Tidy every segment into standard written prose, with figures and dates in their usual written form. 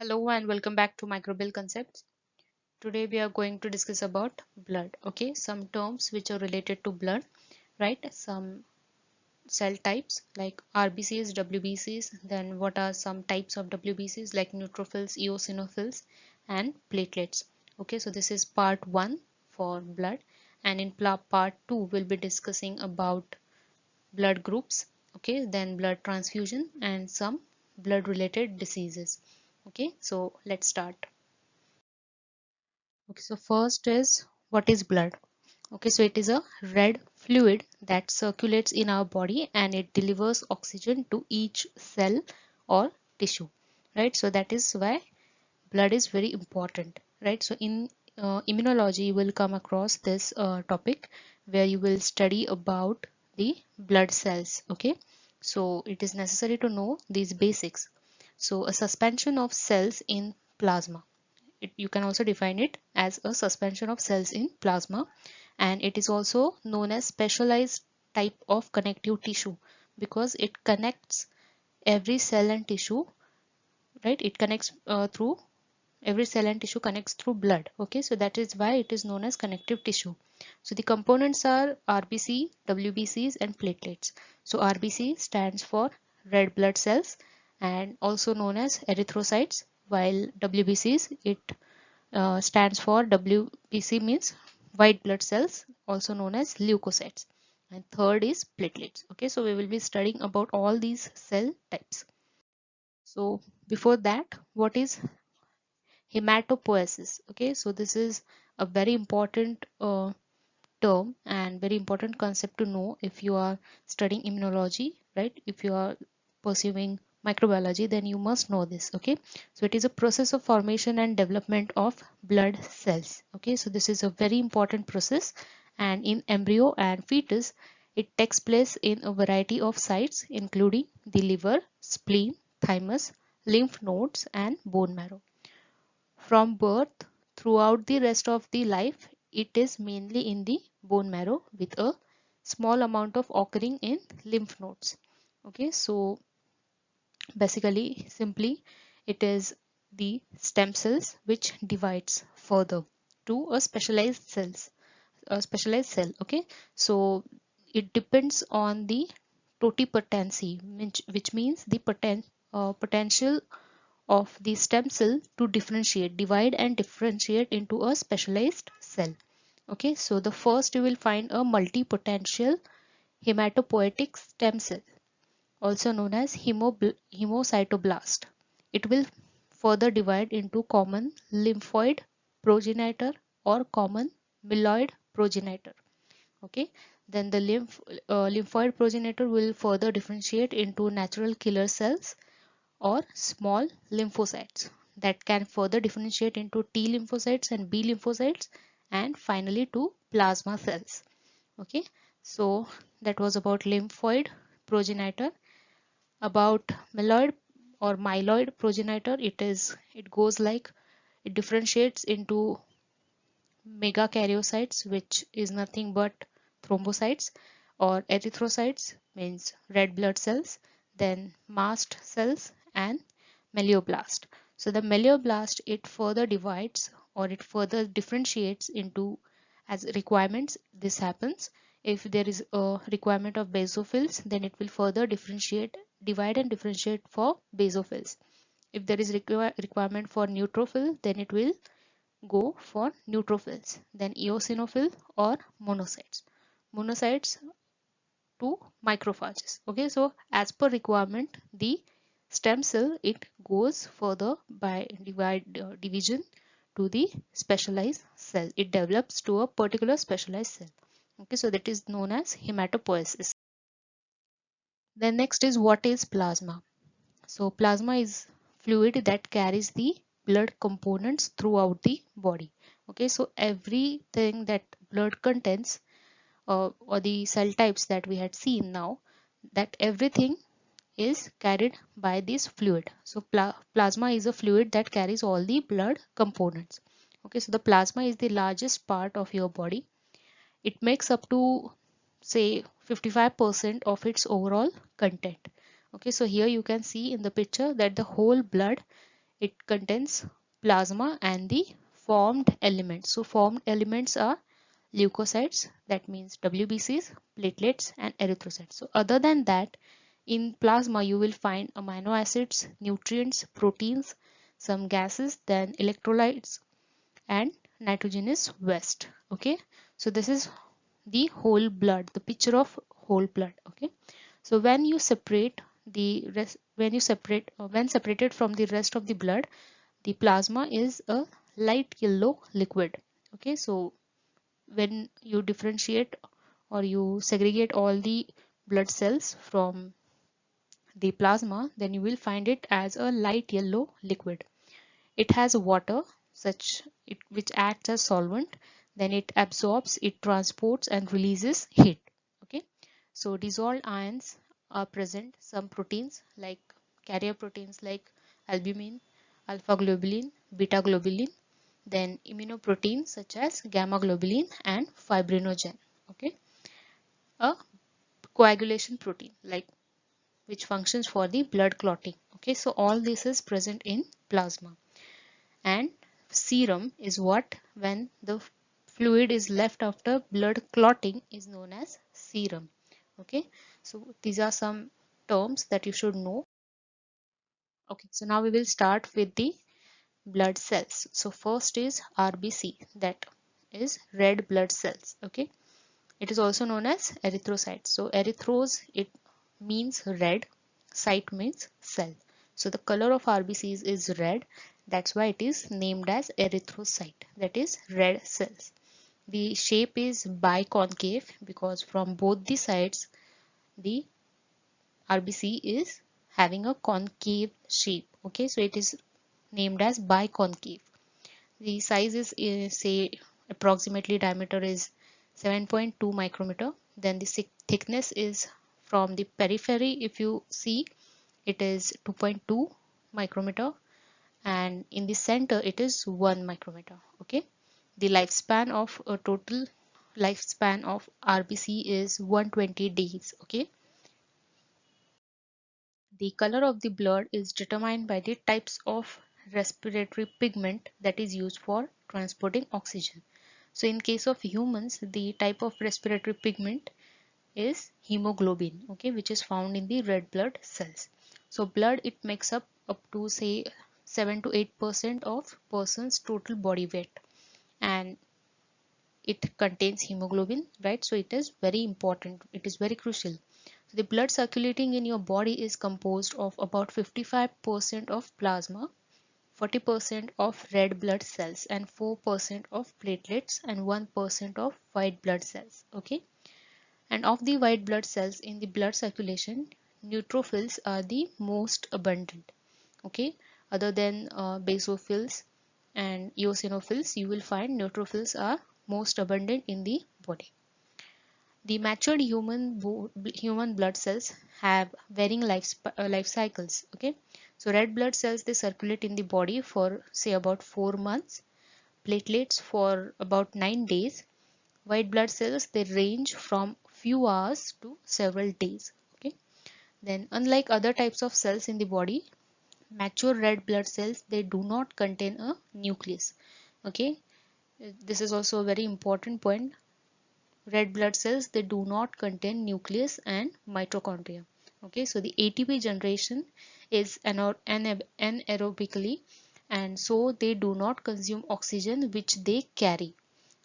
Hello and welcome back to Microbial Concepts. Today we are going to discuss about blood. Okay, some terms which are related to blood, right? Some cell types like RBCs, WBCs, then what are some types of WBCs like neutrophils, eosinophils, and platelets. Okay, so this is part 1 for blood, and in part 2 we'll be discussing about blood groups, okay, then blood transfusion and some blood related diseases. Okay, so let's start. Okay, so first is what is blood? Okay, so it is a red fluid that circulates in our body and it delivers oxygen to each cell or tissue, right? So that is why blood is very important, right? So in immunology, you will come across this topic where you will study about the blood cells, okay? So it is necessary to know these basics. So a suspension of cells in plasma, you can also define it as a suspension of cells in plasma, and it is also known as specialized type of connective tissue because it connects every cell and tissue, right? It connects through every cell and tissue connects through blood. Okay, so that is why it is known as connective tissue. So the components are RBC, WBCs, and platelets. So RBC stands for red blood cells and also known as erythrocytes, while WBCs it stands for WBC means white blood cells, also known as leukocytes. And third is platelets. Okay, so we will be studying about all these cell types. So before that, what is hematopoiesis? Okay, so this is a very important term and very important concept to know if you are studying immunology, right? If you are pursuing microbiology, then you must know this. Okay, so it is a process of formation and development of blood cells. Okay, so this is a very important process, and in embryo and fetus it takes place in a variety of sites including the liver, spleen, thymus, lymph nodes, and bone marrow. From birth throughout the rest of the life, it is mainly in the bone marrow with a small amount of occurring in lymph nodes. Okay, so basically, simply, it is the stem cells which divides further to a specialized cell. Okay, so it depends on the totipotency, which means the potential of the stem cell to differentiate, divide and differentiate into a specialized cell. Okay, so the first you will find a multipotential hematopoietic stem cell, also known as hemocytoblast. It will further divide into common lymphoid progenitor or common myeloid progenitor. Okay, then the lymphoid progenitor will further differentiate into natural killer cells or small lymphocytes that can further differentiate into T lymphocytes and B lymphocytes and finally to plasma cells. Okay, so that was about lymphoid progenitor. About myeloid progenitor, it goes like it differentiates into megakaryocytes, which is nothing but thrombocytes, or erythrocytes means red blood cells, then mast cells and melioblast. So the melioblast it further divides or it further differentiates into as requirements. This happens if there is a requirement of basophils, then it will further divide and differentiate for basophils. If there is requirement for neutrophil, then it will go for neutrophils, then eosinophil or monocytes. Monocytes to macrophages. Okay, so as per requirement, the stem cell it goes further by division to the specialized cell. It develops to a particular specialized cell. Okay, so that is known as hematopoiesis. Then next is what is plasma. So plasma is fluid that carries the blood components throughout the body. Okay, so everything that blood contains or the cell types that we had seen now, that everything is carried by this fluid. So plasma is a fluid that carries all the blood components. Okay, so the plasma is the largest part of your body. It makes up to say 55% of its overall content. Okay, so here you can see in the picture that the whole blood It contains plasma and the formed elements. So formed elements are leukocytes, that means WBCs, platelets and erythrocytes. So other than that, in plasma you will find amino acids, nutrients, proteins, some gases, then electrolytes and nitrogenous waste. Okay, so this is the whole blood, the picture of whole blood. Okay, so when you separate the rest, when separated from the rest of the blood, the plasma is a light yellow liquid. Okay, so when you differentiate or you segregate all the blood cells from the plasma, then you will find it as a light yellow liquid. It has water which acts as solvent, then it absorbs, it transports and releases heat. Okay, so dissolved ions are present, some proteins like carrier proteins like albumin, alpha globulin, beta globulin, then immunoproteins such as gamma globulin and fibrinogen. Okay, a coagulation protein like which functions for the blood clotting. Okay, so all this is present in plasma. And serum is what, when the fluid is left after blood clotting, is known as serum. Okay, so these are some terms that you should know. Okay, so now we will start with the blood cells. So first is RBC, that is red blood cells. Okay, it is also known as erythrocytes. So erythros, it means red, cyte means cell. So the color of RBCs is red. That's why it is named as erythrocyte, that is red cells. The shape is biconcave because from both the sides the RBC is having a concave shape. Okay, so it is named as biconcave. The size is say approximately diameter is 7.2 micrometer. Then the thickness is from the periphery, if you see, it is 2.2 micrometer, and in the center it is 1 micrometer. Okay, the total lifespan of RBC is 120 days. Okay, the color of the blood is determined by the types of respiratory pigment that is used for transporting oxygen. So in case of humans, the type of respiratory pigment is hemoglobin, okay, which is found in the red blood cells. So blood, it makes up to say 7 to 8% of person's total body weight, and it contains hemoglobin, right? So it is very important, it is very crucial. So the blood circulating in your body is composed of about 55% of plasma, 40% of red blood cells, and 4% of platelets, and 1% of white blood cells. Okay, and of the white blood cells in the blood circulation, neutrophils are the most abundant. Okay, other than basophils and eosinophils, you will find neutrophils are most abundant in the body. The matured human blood cells have varying life cycles. Okay, so red blood cells, they circulate in the body for say about 4 months, platelets for about 9 days, white blood cells, they range from few hours to several days. Okay, then unlike other types of cells in the body, mature red blood cells, they do not contain a nucleus. Okay, this is also a very important point. Red blood cells, they do not contain nucleus and mitochondria. Okay, so the ATP generation is anaerobically, and so they do not consume oxygen which they carry.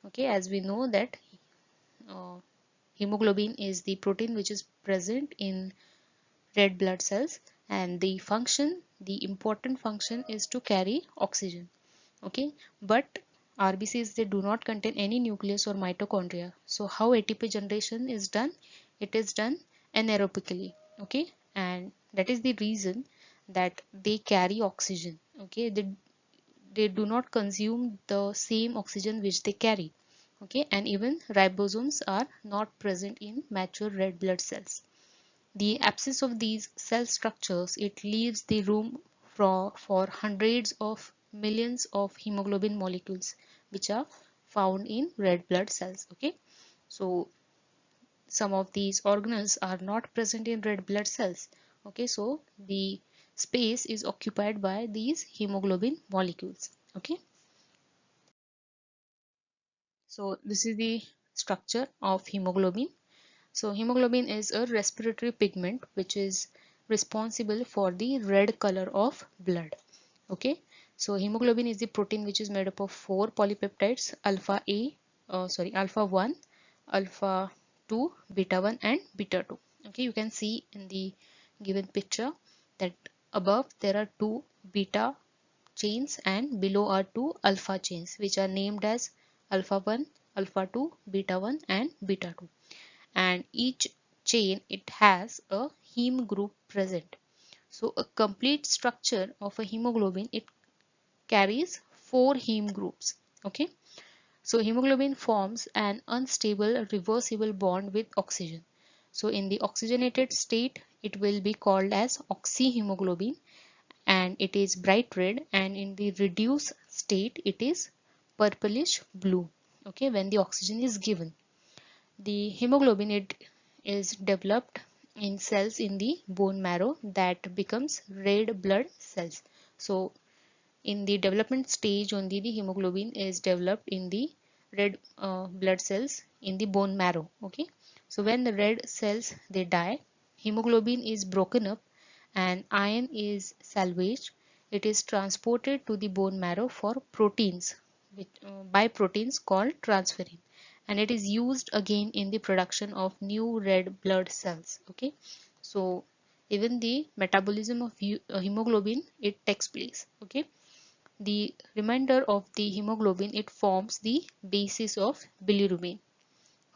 Okay, as we know that uh, hemoglobin is the protein which is present in red blood cells, and the important function is to carry oxygen. Okay, but RBCs, they do not contain any nucleus or mitochondria. So how ATP generation is done? It is done anaerobically. Okay, and that is the reason that they carry oxygen. Okay, they do not consume the same oxygen which they carry. Okay, and even ribosomes are not present in mature red blood cells. The absence of these cell structures, it leaves the room for hundreds of millions of hemoglobin molecules which are found in red blood cells. Okay, so some of these organelles are not present in red blood cells. Okay, so the space is occupied by these hemoglobin molecules. Okay, so this is the structure of hemoglobin. So hemoglobin is a respiratory pigment which is responsible for the red color of blood. Okay, so hemoglobin is the protein which is made up of four polypeptides: alpha 1, alpha 2, beta 1 and beta 2. Okay, you can see in the given picture that above there are two beta chains and below are two alpha chains which are named as alpha 1, alpha 2, beta 1 and beta 2, and each chain it has a heme group present. So a complete structure of a hemoglobin, it carries four heme groups. Okay, so hemoglobin forms an unstable reversible bond with oxygen. So in the oxygenated state it will be called as oxyhemoglobin and it is bright red, and in the reduced state it is purplish blue. Okay, when the oxygen is given, the hemoglobin it is developed in cells in the bone marrow that becomes red blood cells. So in the development stage only the hemoglobin is developed in the red blood cells in the bone marrow. Okay, so when the red cells they die, hemoglobin is broken up and iron is salvaged. It is transported to the bone marrow for proteins by proteins called transferrin, and it is used again in the production of new red blood cells. Okay, so even the metabolism of hemoglobin it takes place. Okay, the remainder of the hemoglobin it forms the basis of bilirubin.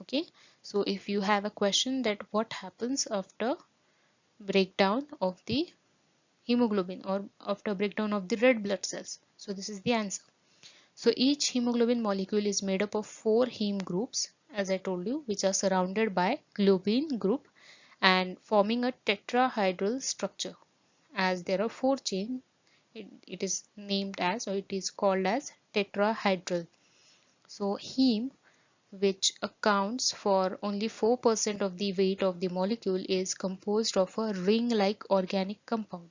Okay, so if you have a question that what happens after breakdown of the hemoglobin or after breakdown of the red blood cells, so this is the answer. So each hemoglobin molecule is made up of four heme groups, as I told you, which are surrounded by globin group and forming a tetrahedral structure. As there are four chains, it is named as, or it is called as tetrahedral. So heme, which accounts for only 4% of the weight of the molecule, is composed of a ring-like organic compound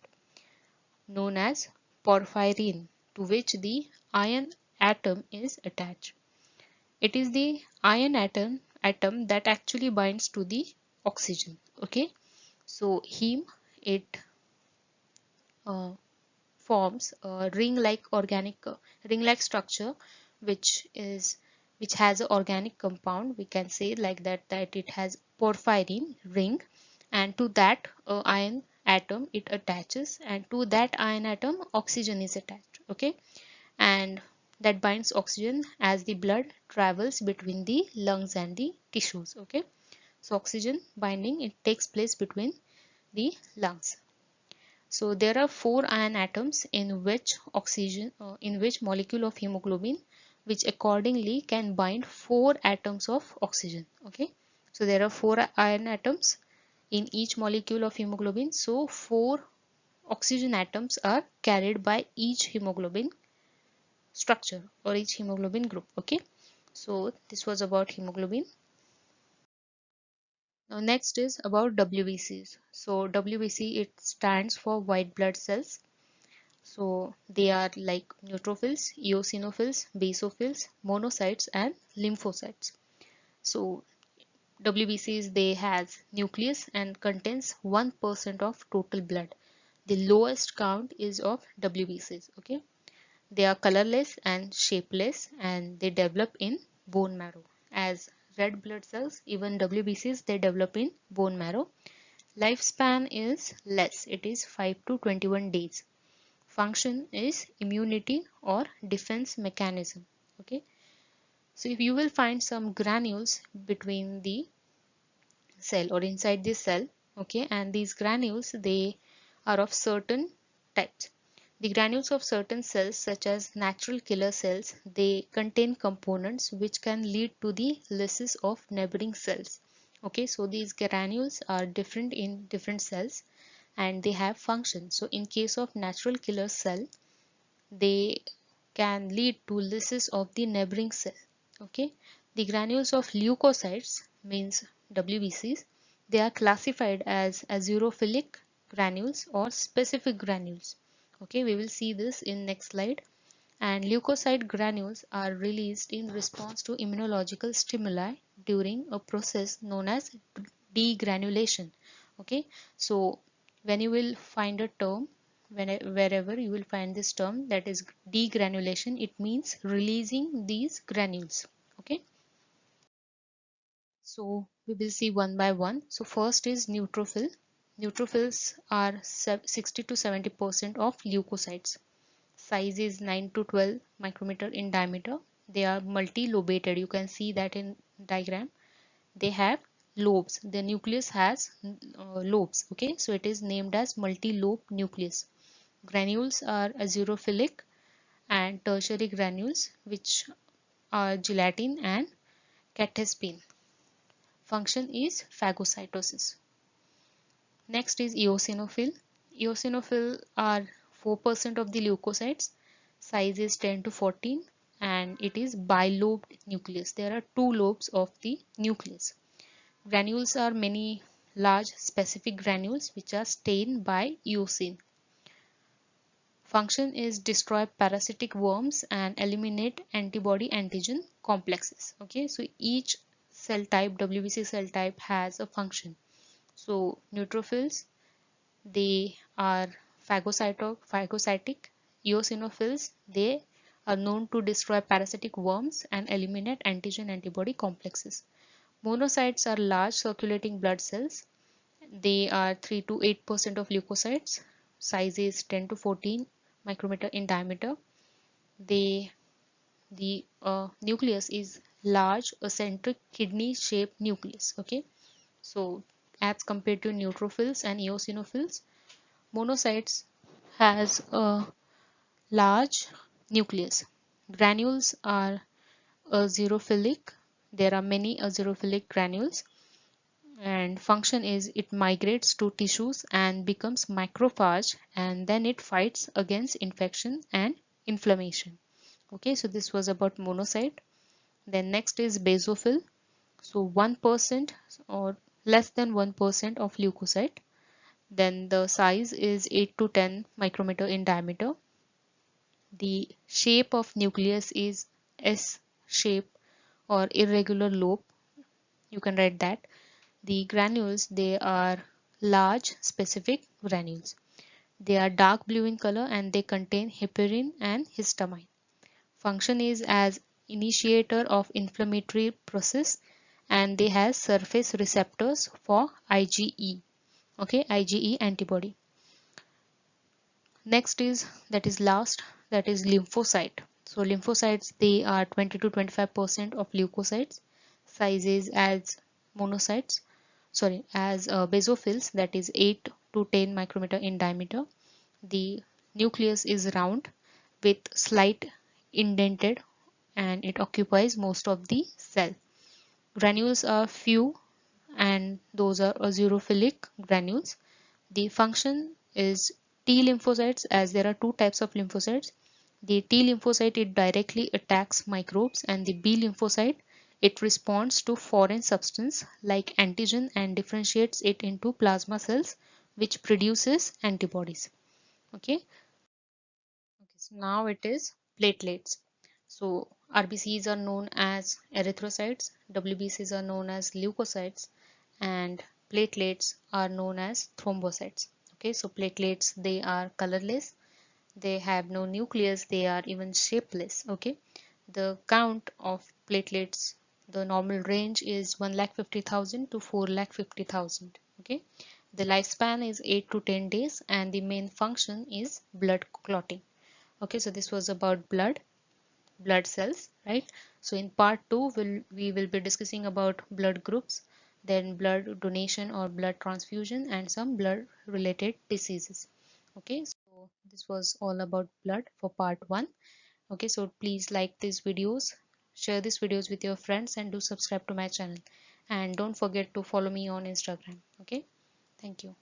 known as porphyrin, to which the iron atom is attached. It is the iron atom that actually binds to the oxygen. Okay, so heme it uh, forms a ring-like structure, which is which has an organic compound. We can say like that it has porphyrin ring, and to that iron atom it attaches, and to that iron atom oxygen is attached. Okay, and that binds oxygen as the blood travels between the lungs and the tissues. Okay, so oxygen binding it takes place between the lungs. So there are four iron atoms in which molecule of hemoglobin, which accordingly can bind four atoms of oxygen. Okay, so there are four iron atoms in each molecule of hemoglobin. So four oxygen atoms are carried by each hemoglobin structure or each hemoglobin group. Okay, so this was about hemoglobin. Now next is about WBCs. So WBC it stands for white blood cells. So they are like neutrophils, eosinophils, basophils, monocytes and lymphocytes. So WBCs they has nucleus and contains 1% of total blood. The lowest count is of WBCs. Okay, they are colorless and shapeless and they develop in bone marrow. As red blood cells, even WBCs they develop in bone marrow. Lifespan is less, it is 5 to 21 days. Function is immunity or defense mechanism. Okay, so if you will find some granules between the cell or inside the cell, okay, and these granules they are of certain types. The granules of certain cells such as natural killer cells, they contain components which can lead to the lysis of neighboring cells. Okay, so these granules are different in different cells and they have function. So in case of natural killer cell, they can lead to lysis of the neighboring cell. Okay, the granules of leukocytes means WBCs, they are classified as azurophilic, granules or specific granules. Okay, we will see this in next slide. And leukocyte granules are released in response to immunological stimuli during a process known as degranulation. Okay, so when you will find a term, wherever you will find this term, that is degranulation, it means releasing these granules. Okay, so we will see one by one. So first is neutrophil. Neutrophils are 60 to 70% of leukocytes. Size is 9 to 12 micrometer in diameter. They are multi-lobated. You can see that in diagram. They have lobes. The nucleus has lobes. Okay, so it is named as multi-lobe nucleus. Granules are azurophilic and tertiary granules, which are gelatin and cathepsin. Function is phagocytosis. Next is eosinophil. Eosinophil are 4% of the leukocytes. Size is 10 to 14 and it is bilobed nucleus. There are two lobes of the nucleus. Granules are many large specific granules which are stained by eosin. Function is destroy parasitic worms and eliminate antibody antigen complexes. Okay, so each cell type, WBC cell type, has a function. So neutrophils, they are phagocytic. Eosinophils, they are known to destroy parasitic worms and eliminate antigen antibody complexes. Monocytes are large circulating blood cells. They are 3 to 8% of leukocytes. Size is 10 to 14 micrometer in diameter. The nucleus is large, eccentric, kidney-shaped nucleus. Okay, so as compared to neutrophils and eosinophils, monocytes has a large nucleus. Granules are azurophilic. There are many azurophilic granules, and function is it migrates to tissues and becomes macrophage, and then it fights against infection and inflammation. Okay, so this was about monocyte. Then next is basophil. So 1% or less than 1% of leukocyte. Then the size is 8 to 10 micrometer in diameter. The shape of nucleus is S shape or irregular lobe. You can write that. The granules, they are large specific granules. They are dark blue in color and they contain heparin and histamine. Function is as initiator of inflammatory process, and they have surface receptors for IgE. Okay, IgE antibody. Next is, that is last, that is lymphocyte. So lymphocytes, they are 20 to 25% of leukocytes. Size is as monocytes, sorry, as basophils, that is 8 to 10 micrometer in diameter. The nucleus is round with slight indented and it occupies most of the cell. Granules are few and those are azurophilic granules. The function is T lymphocytes, as there are two types of lymphocytes. The T lymphocyte, it directly attacks microbes, and the B lymphocyte, it responds to foreign substance like antigen and differentiates it into plasma cells which produces antibodies. Okay. Okay, so now it is platelets. So RBCs are known as erythrocytes, WBCs are known as leukocytes, and platelets are known as thrombocytes. Okay, so platelets, they are colorless, they have no nucleus, they are even shapeless. Okay, the count of platelets, the normal range is 1,50,000 to 4,50,000. Okay, the lifespan is 8 to 10 days and the main function is blood clotting. Okay, so this was about blood cells, right? So in part 2 we will be discussing about blood groups, then blood donation or blood transfusion, and some blood related diseases. Okay, so this was all about blood for part 1. Okay, so please like these videos, share these videos with your friends, and do subscribe to my channel, and don't forget to follow me on Instagram. Okay, thank you.